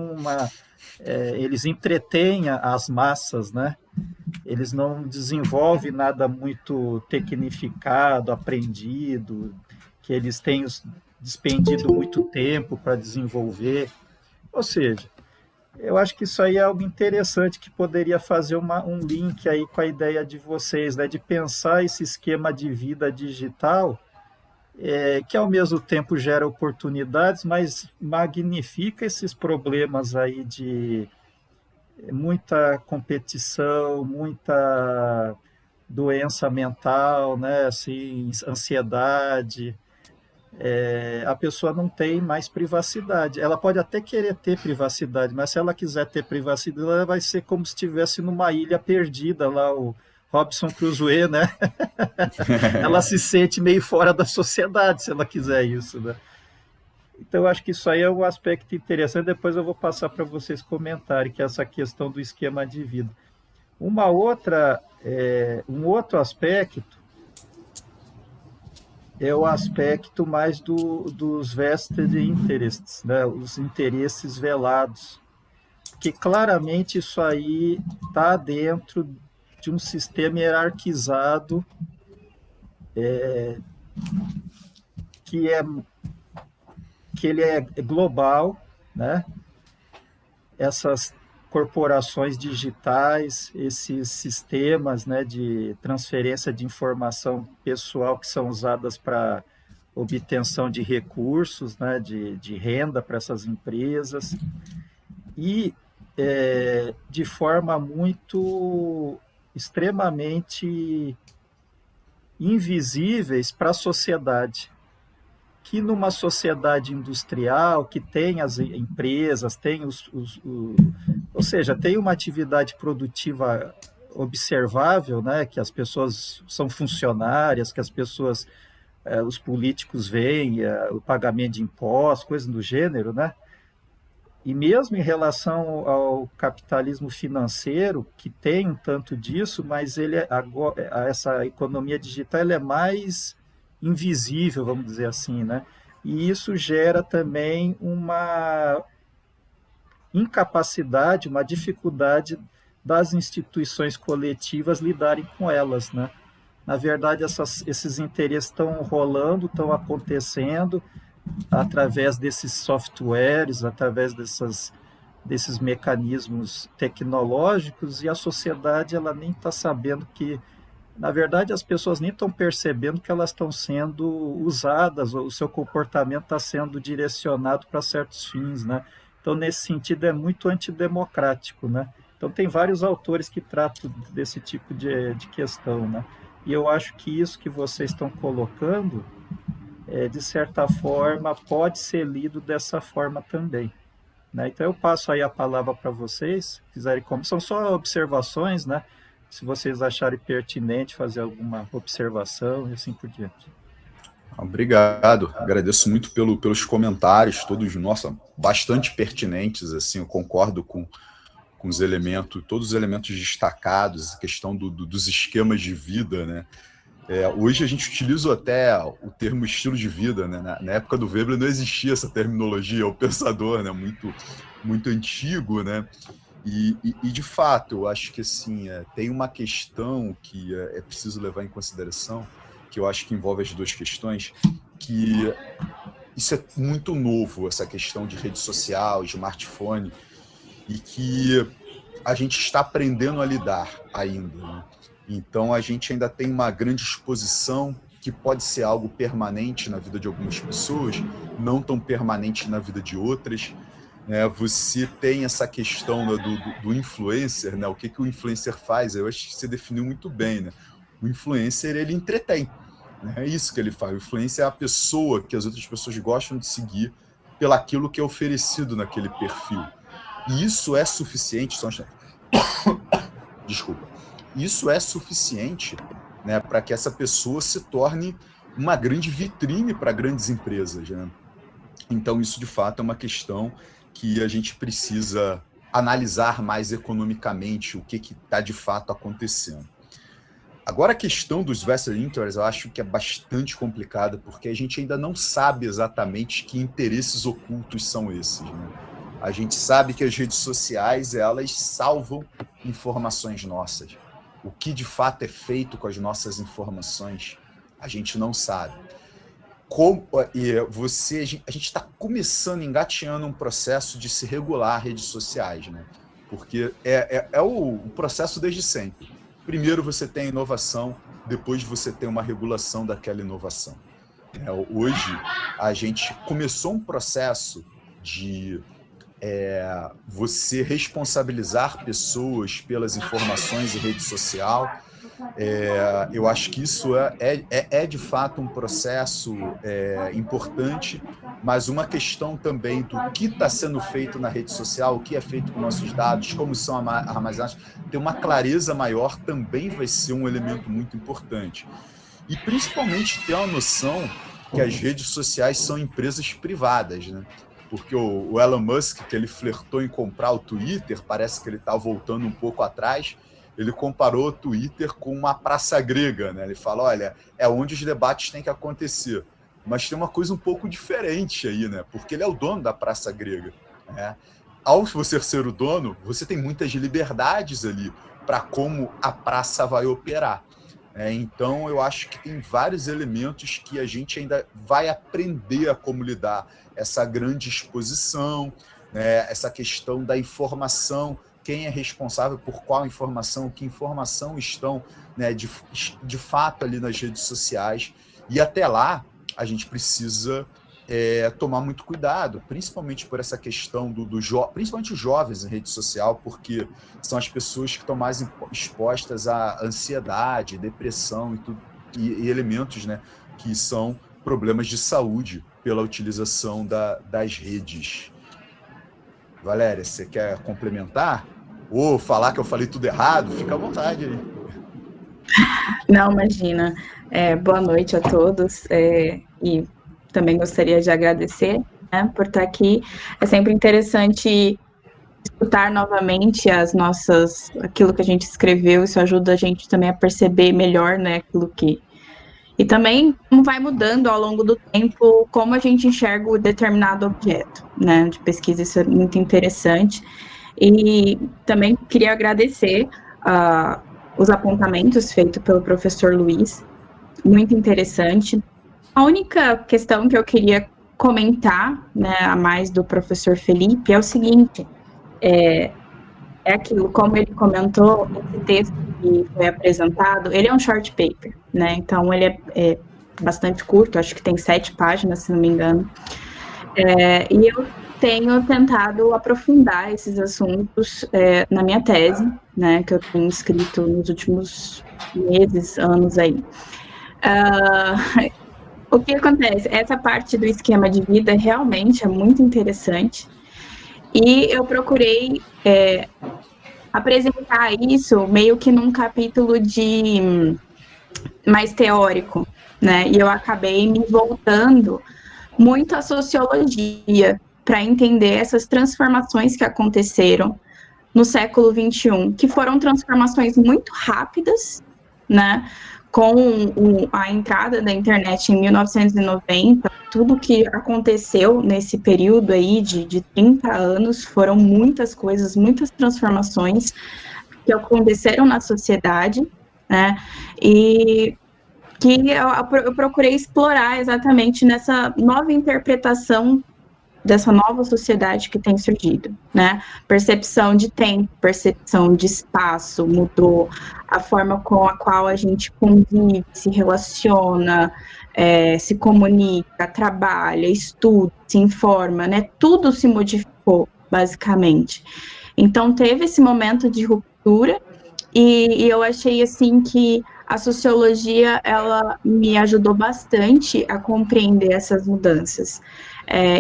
S2: eles entretêm as massas, né? Eles não desenvolvem nada muito tecnificado, aprendido, que eles tenham despendido muito tempo para desenvolver. Ou seja, Eu acho que isso aí é algo interessante que poderia fazer um link aí com a ideia de vocês, né, de pensar esse esquema de vida digital, que ao mesmo tempo gera oportunidades, mas magnifica esses problemas aí de muita competição, muita doença mental, né, assim, ansiedade. A pessoa não tem mais privacidade. Ela pode até querer ter privacidade, mas se ela quiser ter privacidade, ela vai ser como se estivesse numa ilha perdida lá, o Robson Crusoe, né? Ela se sente meio fora da sociedade se ela quiser isso, né? Então, eu acho que isso aí é um aspecto interessante. Depois eu vou passar para vocês comentarem, que é essa questão do esquema de vida. Um outro aspecto é o aspecto mais dos vested interests, né? Os interesses velados, que claramente isso aí está dentro de um sistema hierarquizado que é que ele é global, né? Essas corporações digitais, esses sistemas, né, de transferência de informação pessoal que são usadas para obtenção de recursos, né, de renda para essas empresas, e de forma muito extremamente invisíveis para a sociedade, que numa sociedade industrial que tem as empresas, tem ou seja, tem uma atividade produtiva observável, né, que as pessoas são funcionárias, que as pessoas, os políticos veem, o pagamento de impostos, coisas do gênero, né? E mesmo em relação ao capitalismo financeiro, que tem um tanto disso, mas essa economia digital ela é mais invisível, vamos dizer assim, né? E isso gera também uma incapacidade, uma dificuldade das instituições coletivas lidarem com elas, né? Na verdade, esses interesses estão rolando, estão acontecendo, através desses softwares, através desses mecanismos tecnológicos, e a sociedade ela nem está sabendo que, na verdade, as pessoas nem estão percebendo que elas estão sendo usadas, ou o seu comportamento está sendo direcionado para certos fins, né? Então, nesse sentido, é muito antidemocrático, né? Então, tem vários autores que tratam desse tipo de questão, né? E eu acho que isso que vocês estão colocando de certa forma, pode ser lido dessa forma também. Né? Então, eu passo aí a palavra para vocês, se quiserem, são só observações, né? Se vocês acharem pertinente fazer alguma observação e assim por diante.
S1: Obrigado, agradeço muito pelos comentários, todos, nossa, bastante pertinentes, assim, eu concordo com os elementos, todos os elementos destacados, a questão dos esquemas de vida, né? Hoje a gente utiliza até o termo estilo de vida, né? Na época do Weber não existia essa terminologia, o pensador, né? Muito antigo, né? E de fato, eu acho que assim, tem uma questão que é preciso levar em consideração, que eu acho que envolve as duas questões, que isso é muito novo, essa questão de rede social, smartphone, e que a gente está aprendendo a lidar ainda, né? Então, a gente ainda tem uma grande exposição que pode ser algo permanente na vida de algumas pessoas, não tão permanente na vida de outras. Né? Você tem essa questão, né, do influencer, né? O que o influencer faz? Eu acho que você definiu muito bem. Né? O influencer, ele entretém. Né? É isso que ele faz. O influencer é a pessoa que as outras pessoas gostam de seguir pelaquilo que é oferecido naquele perfil. E isso é suficiente. Desculpa. Isso é suficiente, né, para que essa pessoa se torne uma grande vitrine para grandes empresas. Né? Então, isso de fato é uma questão que a gente precisa analisar mais economicamente o que está de fato acontecendo. Agora, a questão dos vested interests, eu acho que é bastante complicada, porque a gente ainda não sabe exatamente que interesses ocultos são esses. Né? A gente sabe que as redes sociais, elas salvam informações nossas. O que de fato é feito com as nossas informações, a gente não sabe. a gente está começando, engateando um processo de se regular redes sociais, né? Porque é o processo desde sempre. Primeiro você tem a inovação, depois você tem uma regulação daquela inovação. Hoje, a gente começou um processo de você responsabilizar pessoas pelas informações em rede social. Eu acho que isso é de fato um processo importante, mas uma questão também do que está sendo feito na rede social, o que é feito com nossos dados, como são armazenados, ter uma clareza maior também vai ser um elemento muito importante. E principalmente ter uma noção que as redes sociais são empresas privadas, né? Porque o Elon Musk, que ele flertou em comprar o Twitter, parece que ele está voltando um pouco atrás, ele comparou o Twitter com uma praça grega, né? Ele fala, olha, é onde os debates têm que acontecer. Mas tem uma coisa um pouco diferente aí, né? Porque ele é o dono da praça grega, né? Ao você ser o dono, você tem muitas liberdades ali para como a praça vai operar. Então, eu acho que tem vários elementos que a gente ainda vai aprender a como lidar. Essa grande exposição, né? Essa questão da informação, quem é responsável por qual informação, que informação estão, né, de fato ali nas redes sociais. E até lá, a gente precisa tomar muito cuidado, principalmente por essa questão principalmente os jovens em rede social, porque são as pessoas que estão mais expostas à ansiedade, depressão e elementos, né, que são problemas de saúde pela utilização das redes. Valéria, você quer complementar? Ou falar que eu falei tudo errado? Fica à vontade aí.
S3: Não, imagina. Boa noite a todos. E também gostaria de agradecer, né, por estar aqui. É sempre interessante escutar novamente aquilo que a gente escreveu. Isso ajuda a gente também a perceber melhor, né, aquilo que... E também como vai mudando ao longo do tempo, como a gente enxerga o determinado objeto, né, de pesquisa. Isso é muito interessante. E também queria agradecer os apontamentos feitos pelo professor Luiz, muito interessante. A única questão que eu queria comentar, né, a mais do professor Felipe, é o seguinte, é aquilo, como ele comentou, esse texto que foi apresentado, ele é um short paper, né, então ele é bastante curto, acho que tem 7 páginas, se não me engano, e eu tenho tentado aprofundar esses assuntos na minha tese, né, que eu tenho escrito nos últimos meses, anos aí. O que acontece? Essa parte do esquema de vida realmente é muito interessante e eu procurei apresentar isso meio que num capítulo mais teórico, né, e eu acabei me voltando muito à sociologia para entender essas transformações que aconteceram no século XXI, que foram transformações muito rápidas, né? Com a entrada da internet em 1990, tudo que aconteceu nesse período aí de 30 anos, foram muitas coisas, muitas transformações que aconteceram na sociedade, né? E que eu procurei explorar exatamente nessa nova interpretação dessa nova sociedade que tem surgido, né? Percepção de tempo, percepção de espaço mudou, a forma com a qual a gente convive, se relaciona, se comunica, trabalha, estuda, se informa, né? Tudo se modificou, basicamente. Então, teve esse momento de ruptura e eu achei, assim, que a sociologia, ela me ajudou bastante a compreender essas mudanças.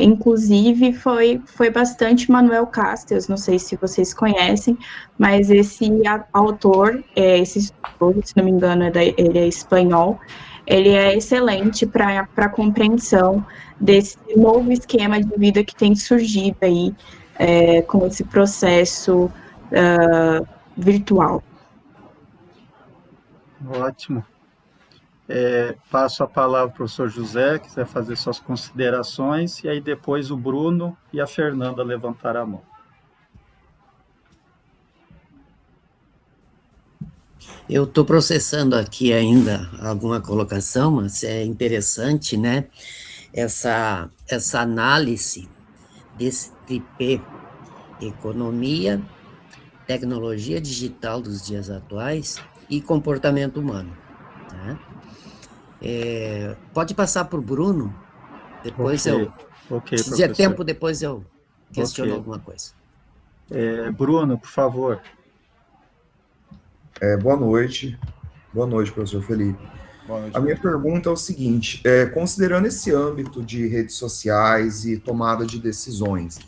S3: Inclusive, foi bastante Manuel Castells, não sei se vocês conhecem, mas esse autor, esse escritor, se não me engano, ele é espanhol, ele é excelente para a compreensão desse novo esquema de vida que tem surgido aí com esse processo virtual.
S2: Ótimo. Passo a palavra ao professor José, que quiser fazer suas considerações, e aí depois o Bruno e a Fernanda levantar a mão.
S4: Eu estou processando aqui ainda alguma colocação, mas é interessante, né? Essa análise desse tripé: economia, tecnologia digital dos dias atuais e comportamento humano, né? Pode passar para o Bruno, depois
S2: Ok,
S4: eu,
S2: ok,
S4: se tiver
S2: professor.
S4: tempo, depois eu
S2: Ok.
S4: questiono alguma coisa.
S2: Bruno, por favor.
S5: Boa noite. Boa noite, professor Felipe.
S1: Boa noite,
S5: A minha
S1: Bruno.
S5: pergunta é o seguinte: considerando esse âmbito de redes sociais e tomada de decisões,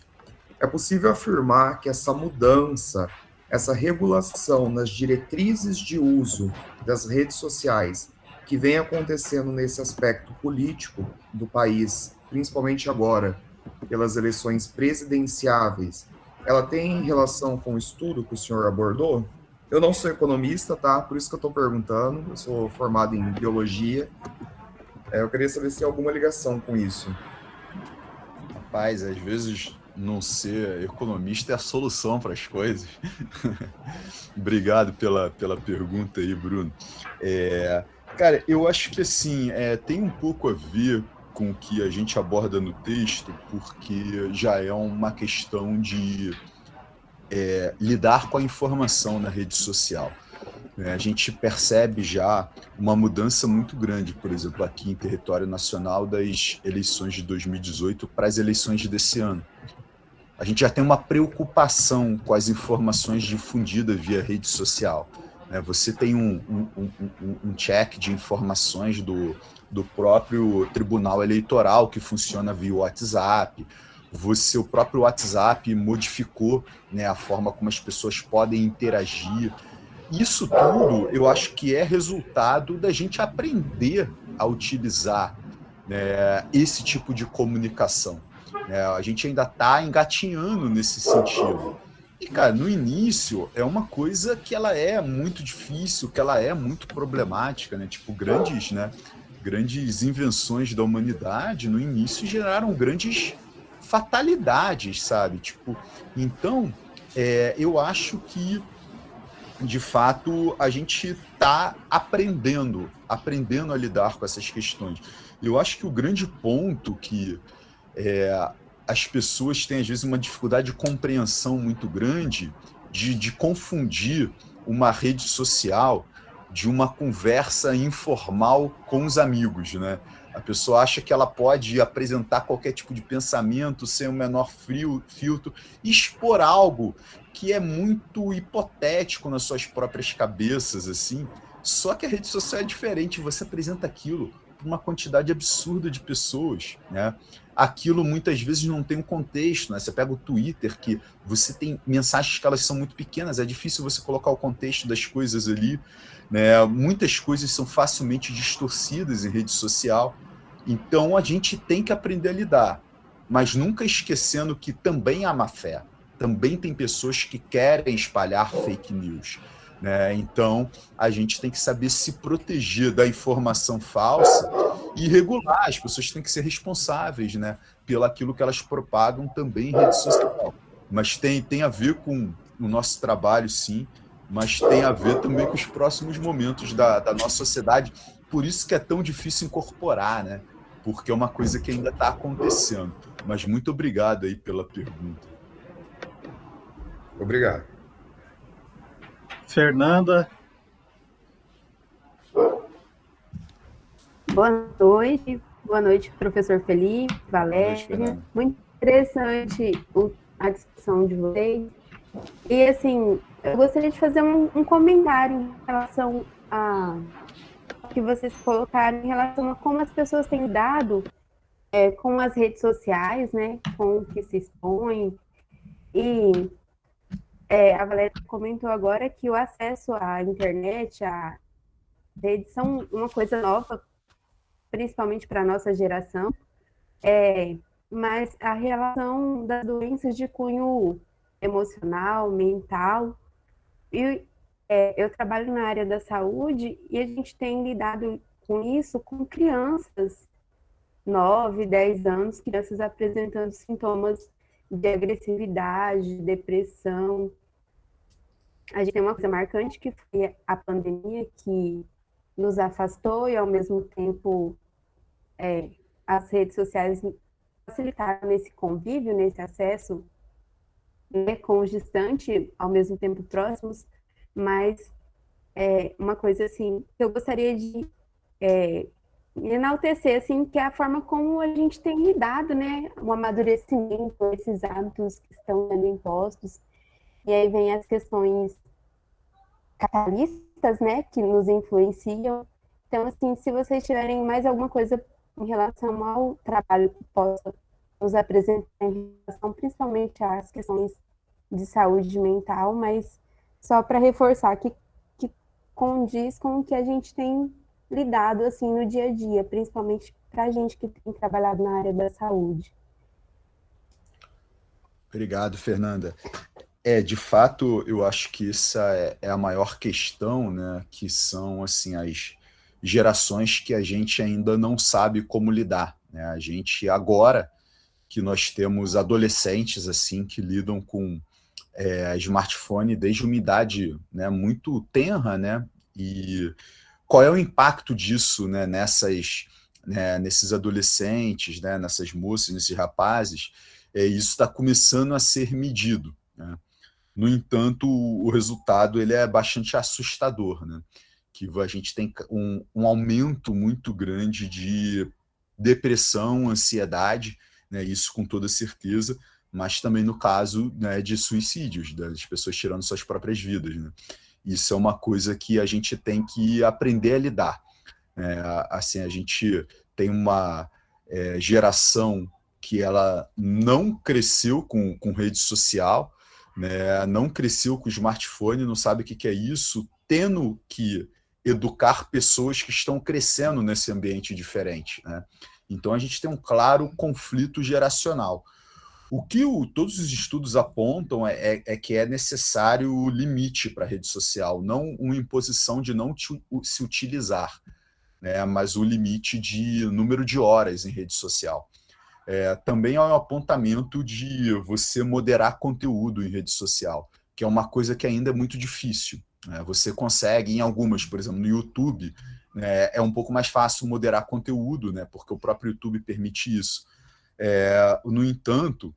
S5: é possível afirmar que essa mudança, essa regulação nas diretrizes de uso das redes sociais que vem acontecendo nesse aspecto político do país, principalmente agora, pelas eleições presidenciáveis, ela tem relação com o estudo que o senhor abordou? Eu não sou economista, tá? Por isso que eu estou perguntando. Eu sou formado em biologia. Eu queria saber se tem alguma ligação com isso.
S1: Rapaz, às vezes não ser economista é a solução para as coisas. Obrigado pela pergunta aí, Bruno. Cara, eu acho que assim, tem um pouco a ver com o que a gente aborda no texto, porque já é uma questão de lidar com a informação na rede social, né? A gente percebe já uma mudança muito grande, por exemplo, aqui em território nacional, das eleições de 2018 para as eleições desse ano. A gente já tem uma preocupação com as informações difundidas via rede social, né? Você tem um check de informações do próprio Tribunal Eleitoral que funciona via WhatsApp. O próprio WhatsApp modificou, né, a forma como as pessoas podem interagir. Isso tudo eu acho que é resultado da gente aprender a utilizar, né, esse tipo de comunicação, né? A gente ainda está engatinhando nesse sentido. E, cara, no início é uma coisa que ela é muito difícil, que ela é muito problemática, né? Tipo, grandes invenções da humanidade no início geraram grandes fatalidades, sabe? Tipo, então, eu acho que de fato, a gente está aprendendo a lidar com essas questões. Eu acho que o grande ponto que as pessoas têm, às vezes, uma dificuldade de compreensão muito grande de confundir uma rede social de uma conversa informal com os amigos, né? A pessoa acha que ela pode apresentar qualquer tipo de pensamento sem o menor filtro, expor algo que é muito hipotético nas suas próprias cabeças, assim. Só que a rede social é diferente, você apresenta aquilo para uma quantidade absurda de pessoas, né? Aquilo muitas vezes não tem um contexto, né? Você pega o Twitter, que você tem mensagens que elas são muito pequenas, é difícil você colocar o contexto das coisas ali, né? Muitas coisas são facilmente distorcidas em rede social, então a gente tem que aprender a lidar, mas nunca esquecendo que também há má fé, também tem pessoas que querem espalhar fake news, né? Então a gente tem que saber se proteger da informação falsa e regular. As pessoas têm que ser responsáveis, né, pelo aquilo que elas propagam também em rede social. Mas tem a ver com o nosso trabalho, sim, mas tem a ver também com os próximos momentos da nossa sociedade. Por isso que é tão difícil incorporar, né? Porque é uma coisa que ainda está acontecendo. Mas muito obrigado aí pela pergunta.
S5: Obrigado.
S2: Fernanda.
S6: Boa noite, professor Felipe, Valéria.
S1: Boa noite,
S6: muito interessante a discussão de vocês. E, assim, eu gostaria de fazer um comentário em relação a que vocês colocaram, em relação a como as pessoas têm lidado com as redes sociais, né, com o que se expõe. E a Valéria comentou agora que o acesso à internet, à rede, são uma coisa nova, principalmente para a nossa geração, mas a relação das doenças de cunho emocional, mental, e eu trabalho na área da saúde e a gente tem lidado com isso com crianças, 9, 10 anos, crianças apresentando sintomas de agressividade, depressão, a gente tem uma coisa marcante que foi a pandemia, que nos afastou e, ao mesmo tempo, as redes sociais facilitaram nesse convívio, nesse acesso, né, com os distantes, ao mesmo tempo próximos, mas uma coisa assim que eu gostaria de enaltecer, assim, que é a forma como a gente tem lidado, né, o amadurecimento, esses hábitos que estão sendo impostos, e aí vem as questões capitalistas, né, que nos influenciam. Então, assim, se vocês tiverem mais alguma coisa em relação ao trabalho que possa nos apresentar em relação principalmente às questões de saúde mental, mas só para reforçar que condiz com o que a gente tem lidado assim no dia a dia, principalmente para a gente que tem trabalhado na área da saúde.
S1: Obrigado, Fernanda. De fato, eu acho que essa é a maior questão, né? Que são assim as gerações que a gente ainda não sabe como lidar, né? A gente agora que nós temos adolescentes assim que lidam com smartphone desde uma idade, né, muito tenra, né? E qual é o impacto disso, né, nesses adolescentes, né, nessas moças, nesses rapazes? Isso está começando a ser medido, né? No entanto, o resultado ele é bastante assustador, né? Que a gente tem um aumento muito grande de depressão, ansiedade, né? Isso com toda certeza, mas também no caso, né, de suicídios, das pessoas tirando suas próprias vidas, né? Isso é uma coisa que a gente tem que aprender a lidar. Assim, a gente tem uma geração que ela não cresceu com rede social, né, não cresceu com smartphone, não sabe o que é isso, tendo que educar pessoas que estão crescendo nesse ambiente diferente, né? Então a gente tem um claro conflito geracional. O que todos os estudos apontam é que é necessário limite para a rede social, não uma imposição de não se utilizar, né, mas o limite de número de horas em rede social. Também há um apontamento de você moderar conteúdo em rede social, que é uma coisa que ainda é muito difícil, né? Você consegue em algumas, por exemplo, no YouTube, né, é um pouco mais fácil moderar conteúdo, né, porque o próprio YouTube permite isso. No entanto,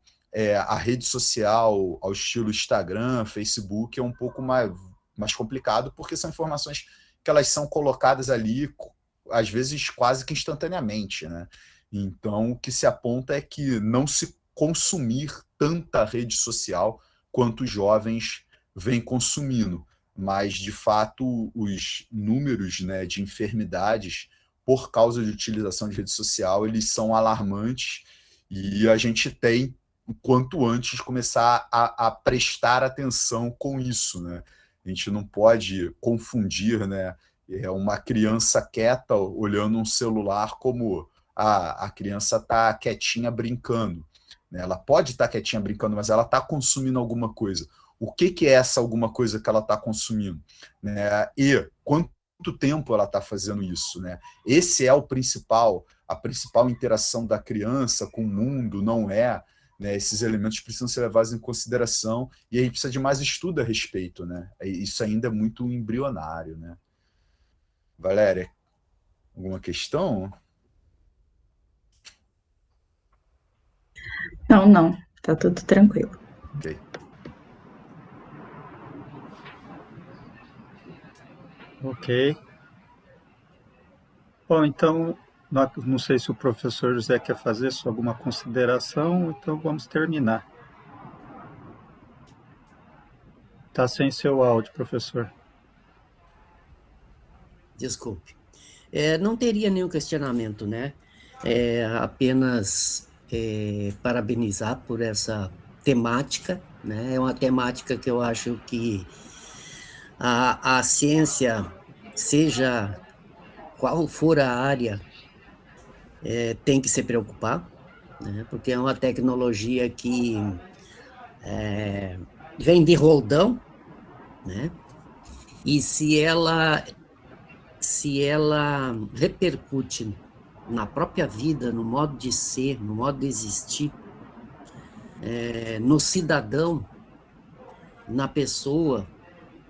S1: a rede social ao estilo Instagram, Facebook, é um pouco mais complicado, porque são informações que elas são colocadas ali, às vezes quase que instantaneamente, né? Então, o que se aponta é que não se consumir tanta rede social quanto os jovens vêm consumindo, mas, de fato, os números, né, de enfermidades por causa de utilização de rede social, eles são alarmantes e a gente tem, o quanto antes, começar a prestar atenção com isso, né? A gente não pode confundir, né, uma criança quieta olhando um celular como a criança está quietinha brincando, né? Ela pode estar quietinha brincando, mas ela está consumindo alguma coisa. O que é essa alguma coisa que ela está consumindo, né? E quanto tempo ela está fazendo isso, né? Esse é a principal interação da criança com o mundo, não é? Né? Esses elementos precisam ser levados em consideração e a gente precisa de mais estudo a respeito, né? Isso ainda é muito embrionário, né? Valéria, alguma questão?
S3: Não, tá tudo tranquilo.
S1: Ok.
S2: Ok. Bom, então, não sei se o professor José quer fazer alguma consideração, então vamos terminar. Está sem seu áudio, professor.
S4: Desculpe. Não teria nenhum questionamento, né? Apenas parabenizar por essa temática, né? É uma temática que eu acho que a ciência, seja qual for a área, tem que se preocupar, né? Porque é uma tecnologia que vem de roldão, né? E se ela repercute na própria vida, no modo de ser, no modo de existir, no cidadão, na pessoa,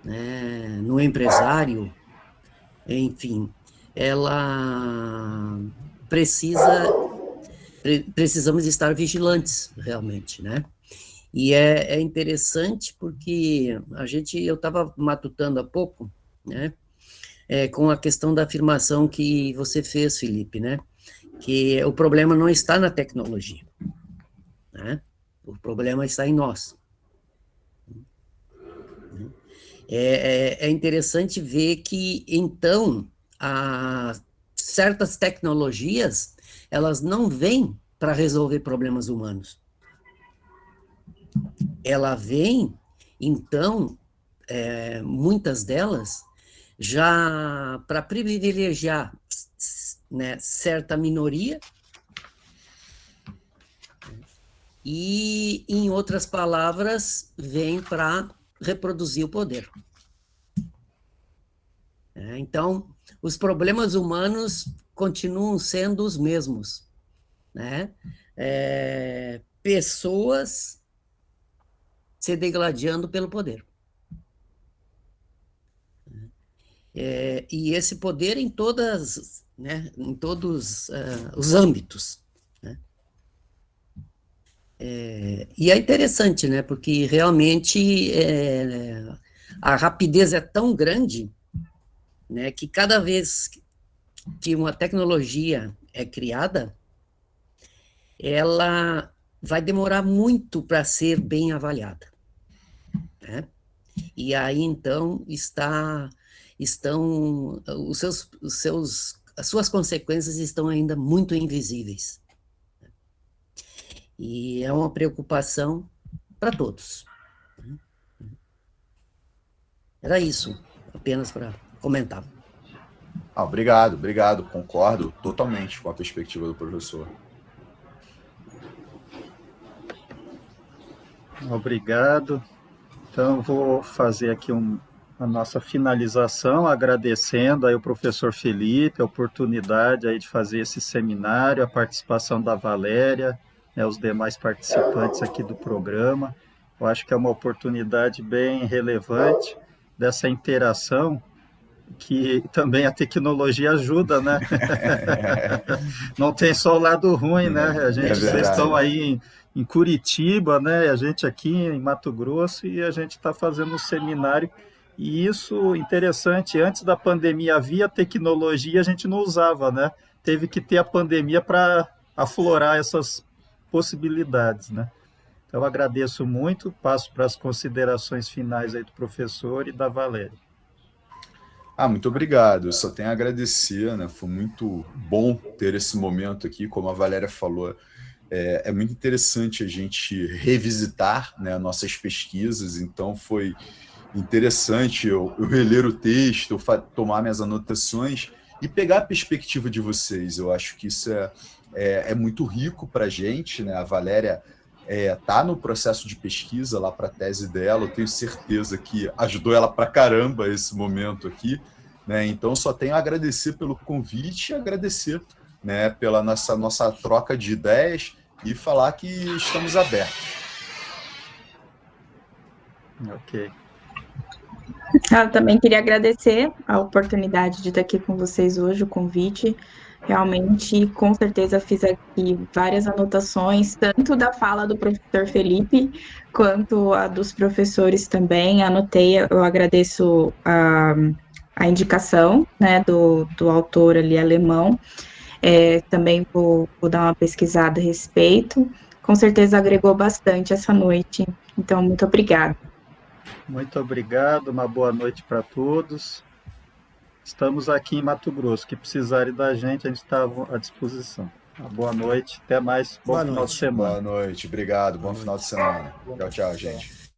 S4: né, no empresário, enfim, ela precisamos estar vigilantes, realmente, né? E é interessante porque eu estava matutando há pouco, né, com a questão da afirmação que você fez, Felipe, né, que o problema não está na tecnologia, né, o problema está em nós. É interessante ver que, então, certas tecnologias, elas não vêm para resolver problemas humanos. Ela vem, então, muitas delas, já para privilegiar, né, certa minoria, e, em outras palavras, vem para reproduzir o poder. Então, os problemas humanos continuam sendo os mesmos, né? Pessoas se degladiando pelo poder. E esse poder em todos os âmbitos, né? E é interessante, né? Porque realmente a rapidez é tão grande, né, que cada vez que uma tecnologia é criada, ela vai demorar muito para ser bem avaliada, né? E aí, então, as suas consequências estão ainda muito invisíveis. E é uma preocupação para todos. Era isso, apenas para comentar.
S1: Obrigado, concordo totalmente com a perspectiva do professor.
S2: Obrigado. Então, vou fazer aqui a nossa finalização, agradecendo aí o professor Felipe a oportunidade aí de fazer esse seminário, a participação da Valéria, né, os demais participantes aqui do programa. Eu acho que é uma oportunidade bem relevante dessa interação, que também a tecnologia ajuda, né? Não tem só o lado ruim, né? Vocês estão aí em Curitiba, né? A gente aqui em Mato Grosso, e a gente está fazendo um seminário. E isso interessante, antes da pandemia havia tecnologia, a gente não usava, né? Teve que ter a pandemia para aflorar essas possibilidades, né? Então, eu agradeço muito, passo para as considerações finais aí do professor e da Valéria.
S1: Muito obrigado. Eu só tenho a agradecer, né? Foi muito bom ter esse momento aqui, como a Valéria falou. É muito interessante a gente revisitar, né, nossas pesquisas, então foi interessante eu reler o texto, tomar minhas anotações e pegar a perspectiva de vocês. Eu acho que isso é muito rico para a gente, né? A Valéria está no processo de pesquisa lá para a tese dela, eu tenho certeza que ajudou ela para caramba esse momento aqui, né? Então só tenho a agradecer pelo convite e agradecer, né, pela nossa troca de ideias e falar que estamos abertos.
S2: Ok.
S3: Eu também queria agradecer a oportunidade de estar aqui com vocês hoje, o convite. Realmente, com certeza, fiz aqui várias anotações, tanto da fala do professor Felipe, quanto a dos professores também. Anotei, eu agradeço a indicação, né, do autor ali alemão. Também vou dar uma pesquisada a respeito. Com certeza agregou bastante essa noite. Então, muito obrigada.
S2: Muito obrigado, uma boa noite para todos. Estamos aqui em Mato Grosso. Que precisarem da gente, a gente está à disposição. Uma boa noite, até mais, bom final de semana.
S1: Boa noite, obrigado, bom final de semana. Tchau, gente.